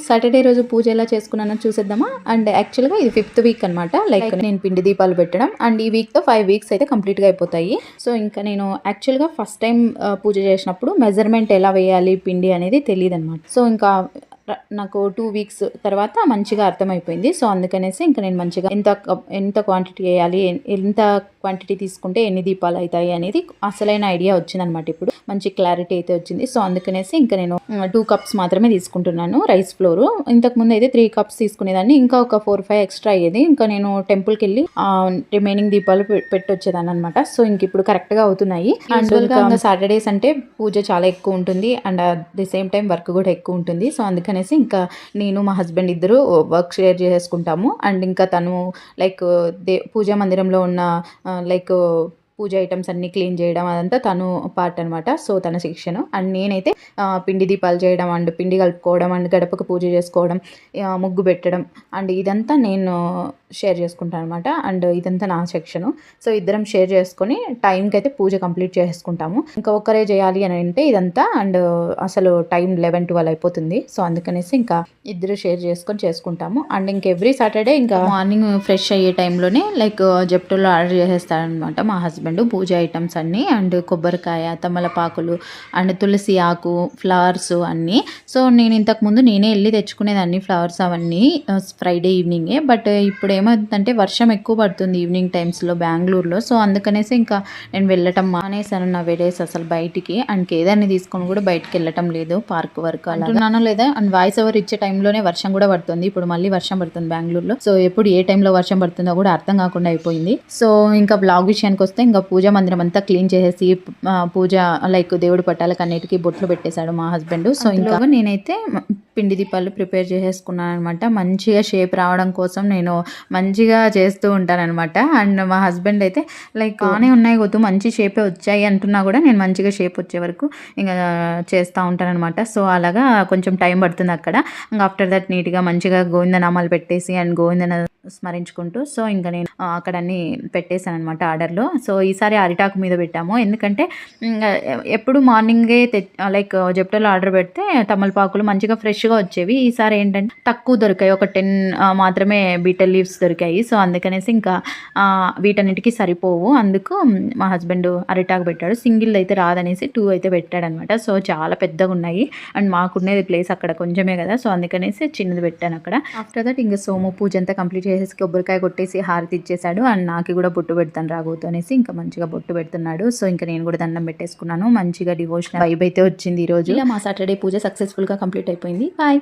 Saturday రోజు పూజ ఎలా చేసుకున్నానో చూసేద్దామా. అండ్ యాక్చువల్గా ఇది 5th వీక్ అనమాట. లైక్ నేను పిండి దీపాలు పెట్టడం అండ్ ఈ వీక్తో 5 వీక్స్ అయితే కంప్లీట్గా అయిపోతాయి. సో ఇంకా నేను యాక్చువల్గా ఫస్ట్ టైం పూజ చేసినప్పుడు మెజర్మెంట్ ఎలా వేయాలి పిండి అనేది తెలియదు అనమాట. సో ఇంకా నాకు 2 వీక్స్ తర్వాత మంచిగా అర్థమైపోయింది. సో అందుకనేసి ఇంకా నేను మంచిగా ఎంత క్వాంటిటీ వేయాలి, ఎంత క్వాంటిటీ తీసుకుంటే ఎన్ని దీపాలు అవుతాయి అనేది అసలైన ఐడియా వచ్చిందనమాట. ఇప్పుడు మంచి క్లారిటీ అయితే వచ్చింది. సో అందుకనేసి ఇంకా నేను 2 కప్స్ మాత్రమే తీసుకుంటున్నాను రైస్ ఫ్లోర్. ఇంతకుముందు అయితే 3 కప్స్ తీసుకునేదాన్ని, ఇంకా ఒక 4-5 ఎక్స్ట్రా అయ్యేది. ఇంకా నేను టెంపుల్కి వెళ్ళి రిమైనింగ్ దీపాలు పెట్టొచ్చేదాన్ని అనమాట. సో ఇంక ఇప్పుడు కరెక్ట్గా అవుతున్నాయి. అండ్ సాటర్డేస్ అంటే పూజ చాలా ఎక్కువ ఉంటుంది and at the same time work కూడా ఎక్కువ ఉంటుంది. సో అందుకనేసి ఇంకా నేను మా హస్బెండ్ ఇద్దరు వర్క్ షేర్ చేసుకుంటాము. అండ్ ఇంకా తను లైక్ పూజా మందిరంలో ఉన్న లైక్ పూజ ఐటమ్స్ అన్నీ క్లీన్ చేయడం అదంతా తను పార్ట్ అనమాట. సో తన సెక్షన్. అండ్ నేనైతే పిండి దీపాలు చేయడం అండ్ పిండి కలుపుకోవడం అండ్ గడపకు పూజ చేసుకోవడం, ముగ్గు పెట్టడం అండ్ ఇదంతా నేను షేర్ చేసుకుంటాను అనమాట. అండ్ ఇదంతా నా సెక్షను. సో ఇద్దరం షేర్ చేసుకొని టైంకి అయితే పూజ కంప్లీట్ చేసుకుంటాము. ఇంకా ఒక్కరే చేయాలి అని అంటే ఇదంతా అండ్ అసలు టైం 11-12 అయిపోతుంది. సో అందుకనేసి ఇంకా ఇద్దరు షేర్ చేసుకుంటాము. అండ్ ఇంక ఎవ్రీ సాటర్డే ఇంకా మార్నింగ్ ఫ్రెష్ అయ్యే టైంలోనే లైక్ జెప్టోలో ఆర్డర్ చేసేస్తారనమాట మా హస్బెండ్ పూజ ఐటమ్స్ అన్నీ. అండ్ కొబ్బరికాయ, తమలపాకులు అండ్ తులసి ఆకు, ఫ్లవర్స్ అన్నీ. సో నేను ఇంతకుముందు నేనే వెళ్ళి తెచ్చుకునేదాన్ని ఫ్లవర్స్ అవన్నీ ఫ్రైడే ఈవినింగే. బట్ ఇప్పుడు ఏమవుతుందంటే వర్షం ఎక్కువ పడుతుంది ఈవినింగ్ టైమ్స్లో బెంగళూరులో. సో అందుకనేసి ఇంకా నేను వెళ్ళటం మానేసాను నా డేస్ అసలు బయటికి. అండ్ కేదార్ని తీసుకొని కూడా బయటికి వెళ్ళటం లేదు పార్క్ వరకు అలాగే లేదా. అండ్ వాయిస్ ఓవర్ ఇచ్చే టైంలోనే వర్షం కూడా పడుతుంది. ఇప్పుడు మళ్ళీ వర్షం పడుతుంది బెంగళూరులో. సో ఎప్పుడు ఏ టైంలో వర్షం పడుతుందో కూడా అర్థం కాకుండా అయిపోయింది. సో ఇంకా బ్లాగ్ విషయానికి వస్తే ఇంకా పూజా మందిరం అంతా క్లీన్ చేసేసి పూజ లైక్ దేవుడి పట్టాలకు అన్నిటికీ బొట్లు పెట్టేశాడు మా హస్బెండ్. సో ఇంకా నేనైతే పిండి దీపాలు ప్రిపేర్ చేసేసుకున్నాను అనమాట. మంచిగా షేప్ రావడం కోసం నేను మంచిగా చేస్తూ ఉంటాను అనమాట. అండ్ మా హస్బెండ్ అయితే లైక్ బాగానే ఉన్నాయి గొత్తు, మంచి షేపే వచ్చాయి అంటున్నా కూడా నేను మంచిగా షేప్ వచ్చే వరకు ఇంకా చేస్తూ ఉంటాను అనమాట. సో అలాగా కొంచెం టైం పడుతుంది అక్కడ. ఇంకా ఆఫ్టర్ దట్ నీట్గా మంచిగా గోవిందనామాలు పెట్టేసి అండ్ గోవిందన స్మరించుకుంటూ సో ఇంకా నేను అక్కడ అన్ని పెట్టేశాను అనమాట ఆర్డర్లో. సో ఈసారి అరిటాకు మీద పెట్టాము. ఎందుకంటే ఎప్పుడు మార్నింగే లైక్ జెప్టోలో ఆర్డర్ పెడితే తమలపాకులు మంచిగా ఫ్రెష్గా వచ్చేవి. ఈసారి ఏంటంటే తక్కువ దొరికాయి, ఒక 10 మాత్రమే బీటల్ లీవ్స్ దొరికాయి. సో అందుకనేసి ఇంకా వీటన్నిటికీ సరిపోవు. అందుకు మా హస్బెండ్ అరిటాకు పెట్టాడు. సింగిల్ అయితే రాదనేసి 2 అయితే పెట్టాడనమాట. సో చాలా పెద్దగా ఉన్నాయి అండ్ మాకున్నది ప్లేస్ అక్కడ కొంచెమే కదా. సో అందుకనేసి చిన్నది పెట్టాను అక్కడ. ఆఫ్టర్ దట్ ఇంకా సోము పూజ అంతా కంప్లీట్ చేసేసి కొబ్బరికాయ కొట్టేసి హారతి ఇచ్చేసాడు. అండ్ నాకు కూడా బొట్టు పెడతాను రాబోతు అనేసి ఇంకా మంచిగా బొట్టు పెడుతున్నాడు. సో ఇంకా నేను కూడా దండం పెట్టేసుకున్నాను. మంచిగా డివోషనల్ వైబ్ అయితే వచ్చింది ఈ రోజు. మా సాటర్డే పూజ సక్సెస్ఫుల్ గా కంప్లీట్ అయిపోయింది. బాయ్.